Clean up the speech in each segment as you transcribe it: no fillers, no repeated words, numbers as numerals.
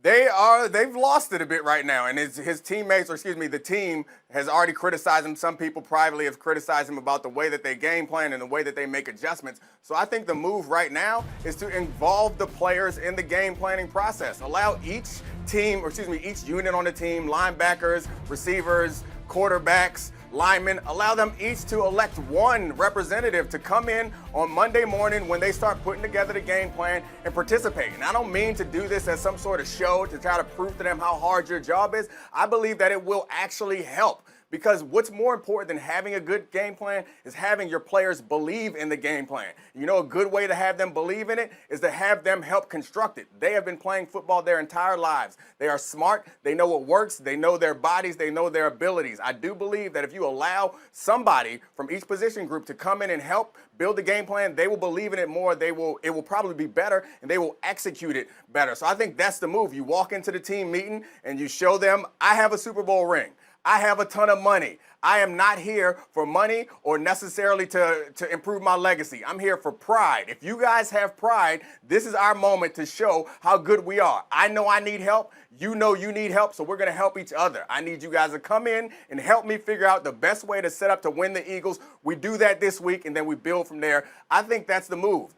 They've lost it a bit right now, and his teammates, or excuse me, the team has already criticized him. Some people privately have criticized him about the way that they game plan and the way that they make adjustments. So I think the move right now is to involve the players in the game planning process. Allow each team, or excuse me, each unit on the team, linebackers, receivers, quarterbacks, linemen, allow them each to elect one representative to come in on Monday morning when they start putting together the game plan and participate. And I don't mean to do this as some sort of show to try to prove to them how hard your job is. I believe that it will actually help. Because what's more important than having a good game plan is having your players believe in the game plan. You know, a good way to have them believe in it is to have them help construct it. They have been playing football their entire lives. They are smart. They know what works. They know their bodies. They know their abilities. I do believe that if you allow somebody from each position group to come in and help build the game plan, they will believe in it more. It will probably be better, and they will execute it better. So I think that's the move. You walk into the team meeting and you show them, I have a Super Bowl ring. I have a ton of money. I am not here for money or necessarily to improve my legacy. I'm here for pride. If you guys have pride, this is our moment to show how good we are. I know I need help. You know you need help, so we're going to help each other. I need you guys to come in and help me figure out the best way to set up to win the Eagles. We do that this week, and then we build from there. I think that's the move.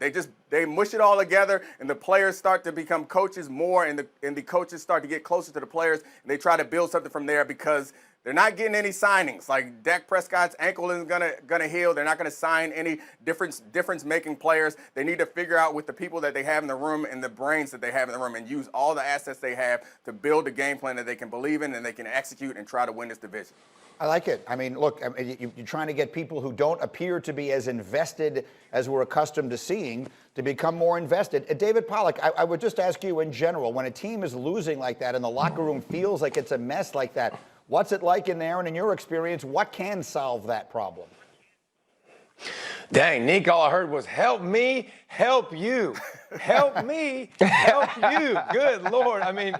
They mush it all together, and the players start to become coaches more, and the coaches start to get closer to the players, and they try to build something from there because they're not getting any signings. Like Dak Prescott's ankle isn't gonna heal. They're not gonna sign any difference-making players. They need to figure out with the people that they have in the room and the brains that they have in the room and use all the assets they have to build a game plan that they can believe in and they can execute and try to win this division. I like it. I mean, look, you're trying to get people who don't appear to be as invested as we're accustomed to seeing to become more invested. David Pollack, I would just ask you in general, when a team is losing like that and the locker room feels like it's a mess like that, what's it like in there? And in your experience, what can solve that problem? Dang, Nick, all I heard was help me, help you. Help me, help you. Good Lord. I mean,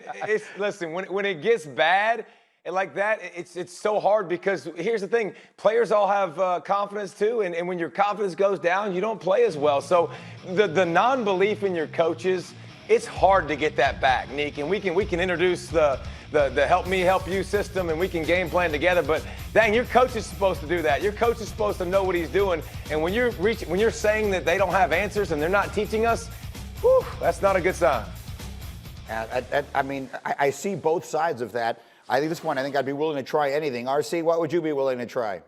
listen, when it gets bad, and like that, it's so hard because here's the thing. Players all have confidence too, and when your confidence goes down, you don't play as well. So the non-belief in your coaches, it's hard to get that back, Nick. And we can introduce the help me, help you system, and we can game plan together. But dang, your coach is supposed to do that. Your coach is supposed to know what he's doing. And when you're saying that they don't have answers and they're not teaching us, whew, that's not a good sign. I mean, I see both sides of that. I think at this point, I think I'd be willing to try anything. RC, what would you be willing to try?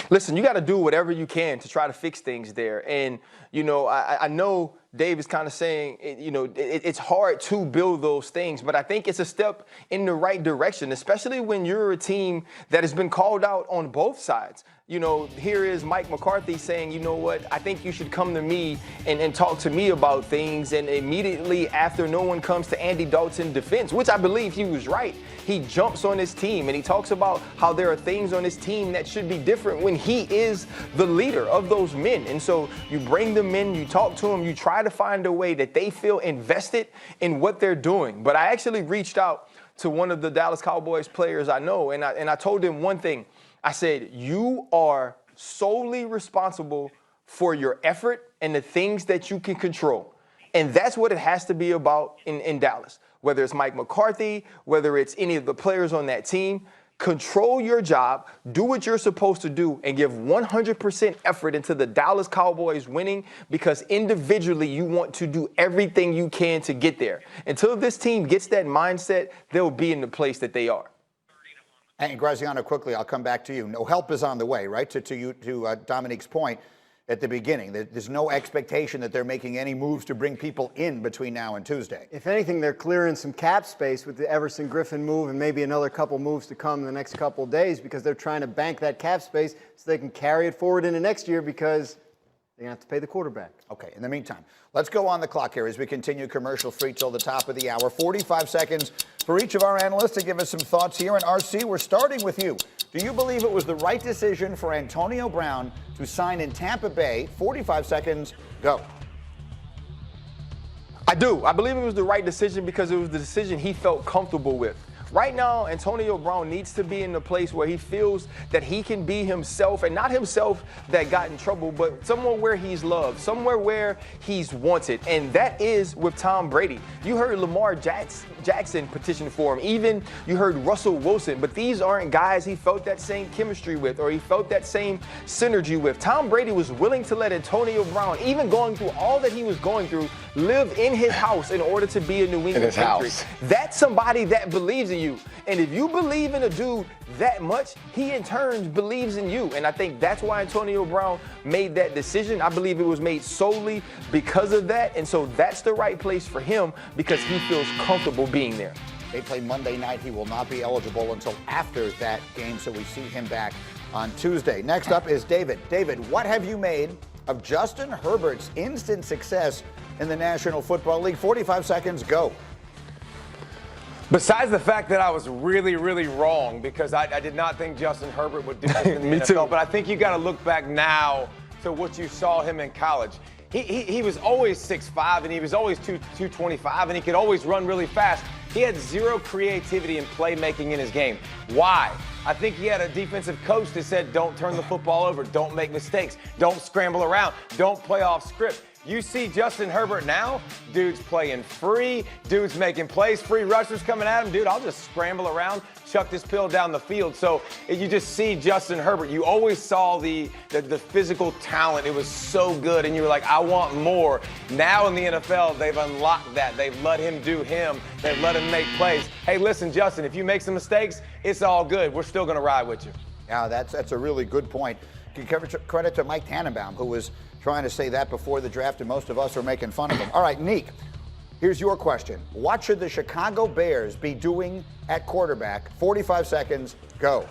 Listen, you got to do whatever you can to try to fix things there. And, you know, I know Dave is kind of saying, it's hard to build those things, but I think it's a step in the right direction, especially when you're a team that has been called out on both sides. You know, here is Mike McCarthy saying, you know what, I think you should come to me and talk to me about things. And immediately after, no one comes to Andy Dalton's defense, which I believe he was right. He jumps on his team and he talks about how there are things on his team that should be different when he is the leader of those men. And so you bring them in, you talk to them, you try to find a way that they feel invested in what they're doing. But I actually reached out to one of the Dallas Cowboys players I know, and I told him one thing. I said, you are solely responsible for your effort and the things that you can control. And that's what it has to be about in Dallas. Whether it's Mike McCarthy, whether it's any of the players on that team, control your job, do what you're supposed to do, and give 100% effort into the Dallas Cowboys winning, because individually you want to do everything you can to get there. Until this team gets that mindset, they'll be in the place that they are. And Graziano, quickly, I'll come back to you. No help is on the way, right? To Domonique's point at the beginning. There's no expectation that they're making any moves to bring people in between now and Tuesday. If anything, they're clearing some cap space with the Everson Griffin move and maybe another couple moves to come in the next couple of days, because they're trying to bank that cap space so they can carry it forward into next year, because they're going to have to pay the quarterback. Okay, in the meantime, let's go on the clock here as we continue commercial-free till the top of the hour. 45 seconds for each of our analysts to give us some thoughts here. And RC, we're starting with you. Do you believe it was the right decision for Antonio Brown to sign in Tampa Bay? 45 seconds, go. I do. I believe it was the right decision because it was the decision he felt comfortable with. Right now, Antonio Brown needs to be in a place where he feels that he can be himself, and not himself that got in trouble, but somewhere where he's loved, somewhere where he's wanted. And that is with Tom Brady. You heard Lamar Jackson petition for him. Even you heard Russell Wilson, but these aren't guys he felt that same chemistry with or he felt that same synergy with. Tom Brady was willing to let Antonio Brown, even going through all that he was going through, live in his house in order to be a New England Patriot. That's somebody that believes in you. And if you believe in a dude that much, he in turn believes in you. And I think that's why Antonio Brown made that decision. I believe it was made solely because of that. And so that's the right place for him because he feels comfortable being there. They play Monday night. He will not be eligible until after that game, so we see him back on Tuesday. Next up is David. David, what have you made of Justin Herbert's instant success in the National Football League? 45 seconds, go. Besides the fact that I was really, really wrong because I did not think Justin Herbert would do this in the Me NFL, too. but I think you got to look back now to what you saw him in college. He was always 6'5", and he was always 225, and he could always run really fast. He had zero creativity and playmaking in his game. Why? I think he had a defensive coach that said, don't turn the football over, don't make mistakes, don't scramble around, don't play off script. You see Justin Herbert now, dude's playing free, dude's making plays, free rushers coming at him. Dude, I'll just scramble around, chuck this pill down the field. So you just see Justin Herbert. You always saw the physical talent. It was so good, and you were like, I want more. Now in the NFL, they've unlocked that. They've let him do him. They've let him make plays. Hey, listen, Justin, if you make some mistakes, it's all good. We're still going to ride with you. Yeah, that's a really good point. Credit to Mike Tannenbaum, who was trying to say that before the draft, and most of us are making fun of him. All right, Neek, here's your question. What should the Chicago Bears be doing at quarterback? 45 seconds, go.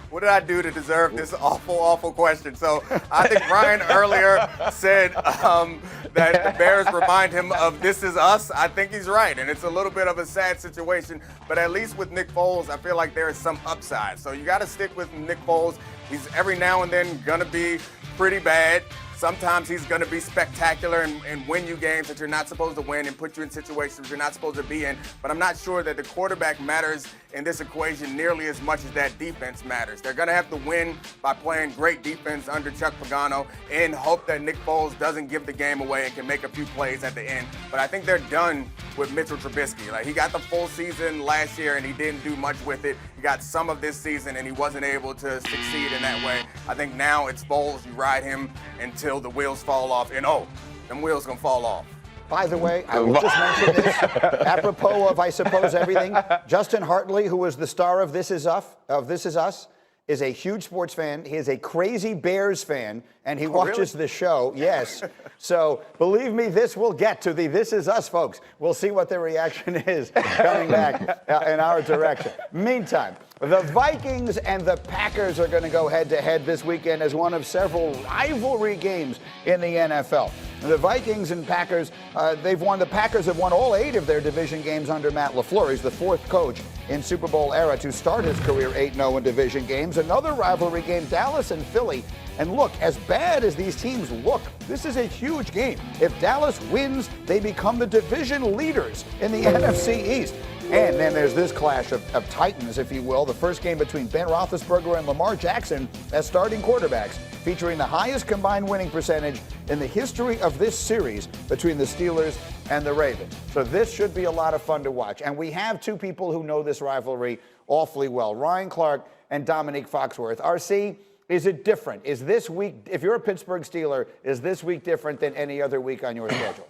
What did I do to deserve this awful, awful question? So I think Ryan earlier said that the Bears remind him of This Is Us. I think he's right, and it's a little bit of a sad situation. But at least with Nick Foles, I feel like there is some upside. So you got to stick with Nick Foles. He's every now and then going to be pretty bad. Sometimes he's going to be spectacular and win you games that you're not supposed to win and put you in situations you're not supposed to be in. But I'm not sure that the quarterback matters in this equation nearly as much as that defense matters. They're going to have to win by playing great defense under Chuck Pagano and hope that Nick Foles doesn't give the game away and can make a few plays at the end. But I think they're done with Mitchell Trubisky. Like, he got the full season last year and he didn't do much with it. He got some of this season and he wasn't able to succeed in that way. I think now it's Foles. You ride him until the wheels fall off. And them wheels gonna fall off. By the way, I will just mention this, apropos of, I suppose, everything. Justin Hartley, who was the star of This Is Us, is a huge sports fan. He is a crazy Bears fan, and he watches the show. Yes. So believe me, this will get to the This Is Us folks. We'll see what their reaction is coming back in our direction. Meantime, the Vikings and the Packers are going to go head-to-head this weekend as one of several rivalry games in the NFL. The Vikings and Packers, the Packers have won all 8 of their division games under Matt LaFleur. He's the 4th coach in Super Bowl era to start his career 8-0 in division games. Another rivalry game, Dallas and Philly. And look, as bad as these teams look, this is a huge game. If Dallas wins, they become the division leaders in the NFC East. And then there's this clash of titans, if you will, the first game between Ben Roethlisberger and Lamar Jackson as starting quarterbacks, featuring the highest combined winning percentage in the history of this series between the Steelers and the Ravens. So this should be a lot of fun to watch. And we have 2 people who know this rivalry awfully well, Ryan Clark and Domonique Foxworth. RC, is it different? Is this week, if you're a Pittsburgh Steeler, is this week different than any other week on your schedule?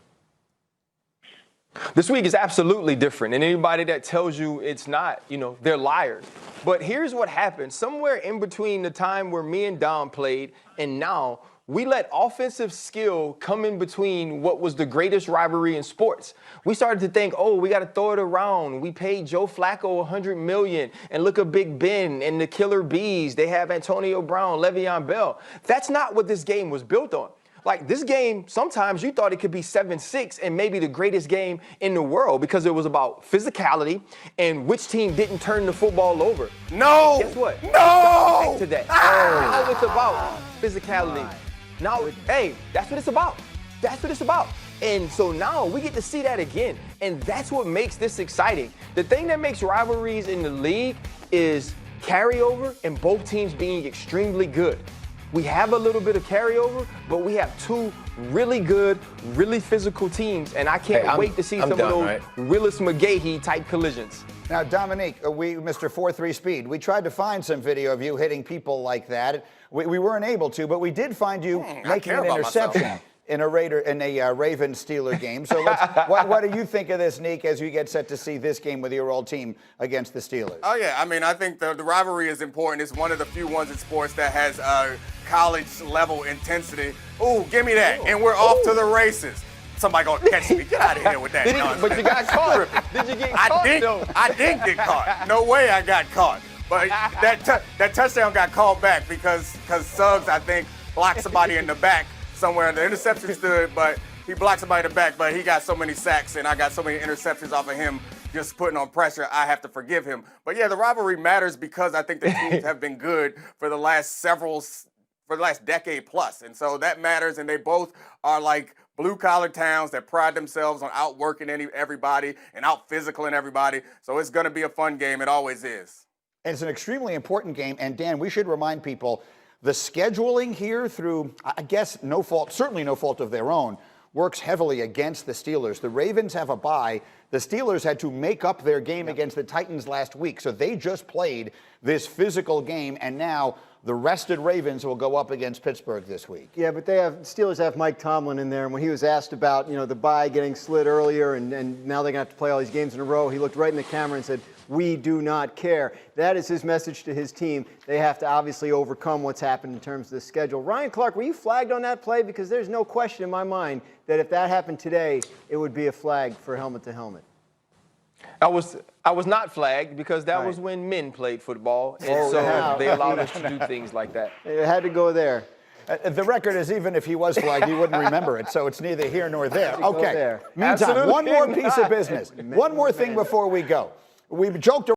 This week is absolutely different, and anybody that tells you it's not, they're liars. But here's what happened. Somewhere in between the time where me and Dom played and now, we let offensive skill come in between what was the greatest rivalry in sports. We started to think, we got to throw it around. We paid Joe Flacco $100 million, and look at Big Ben and the Killer Bees. They have Antonio Brown, Le'Veon Bell. That's not what this game was built on. Like, this game, sometimes you thought it could be 7-6 and maybe the greatest game in the world because it was about physicality and which team didn't turn the football over. No! Guess what? No! Back to that. Now it's about physicality. Now, hey, that's what it's about. That's what it's about. And so now we get to see that again. And that's what makes this exciting. The thing that makes rivalries in the league is carryover and both teams being extremely good. We have a little bit of carryover, but we have two really good, really physical teams, and I can't wait to see some of those Willis McGahee type collisions. Now, Domonique, Mr. 4-3 speed, we tried to find some video of you hitting people like that. We weren't able to, but we did find you making an interception in a Ravens-Steeler game. So what do you think of this, Neek, as you get set to see this game with your old team against the Steelers? Oh, yeah. I mean, I think the rivalry is important. It's one of the few ones in sports that has college-level intensity. Ooh, give me that. And we're off to the races. Somebody gonna catch me. Get out of here with that nonsense. But you got caught. Did you get caught, though? I didn't get caught. No way I got caught. But that touchdown got called back because Suggs, I think, blocked somebody in the back somewhere. The interception stood, but he blocked somebody in the back, but he got so many sacks and I got so many interceptions off of him just putting on pressure, I have to forgive him. But yeah, the rivalry matters because I think the teams have been good for the last decade plus. And so that matters, and they both are like blue-collar towns that pride themselves on outworking everybody and out-physicaling everybody. So it's going to be a fun game. It always is. And it's an extremely important game. And, Dan, we should remind people the scheduling here through, I guess, certainly no fault of their own, works heavily against the Steelers. The Ravens have a bye. The Steelers had to make up their game against the Titans last week. So they just played this physical game, and now the rested Ravens will go up against Pittsburgh this week. Yeah, but Steelers have Mike Tomlin in there, and when he was asked about, the bye getting slid earlier and now they're going to have to play all these games in a row, he looked right in the camera and said, "We do not care." That is his message to his team. They have to obviously overcome what's happened in terms of the schedule. Ryan Clark, were you flagged on that play? Because there's no question in my mind that if that happened today, it would be a flag for helmet to helmet. I was not flagged because that was when men played football, and so they allowed us to do things like that. It had to go there. The record is, even if he was flagged, he wouldn't remember it, so it's neither here nor there. Okay. There. Meantime, Absolutely one more piece not. of business. One more thing before we go. We've joked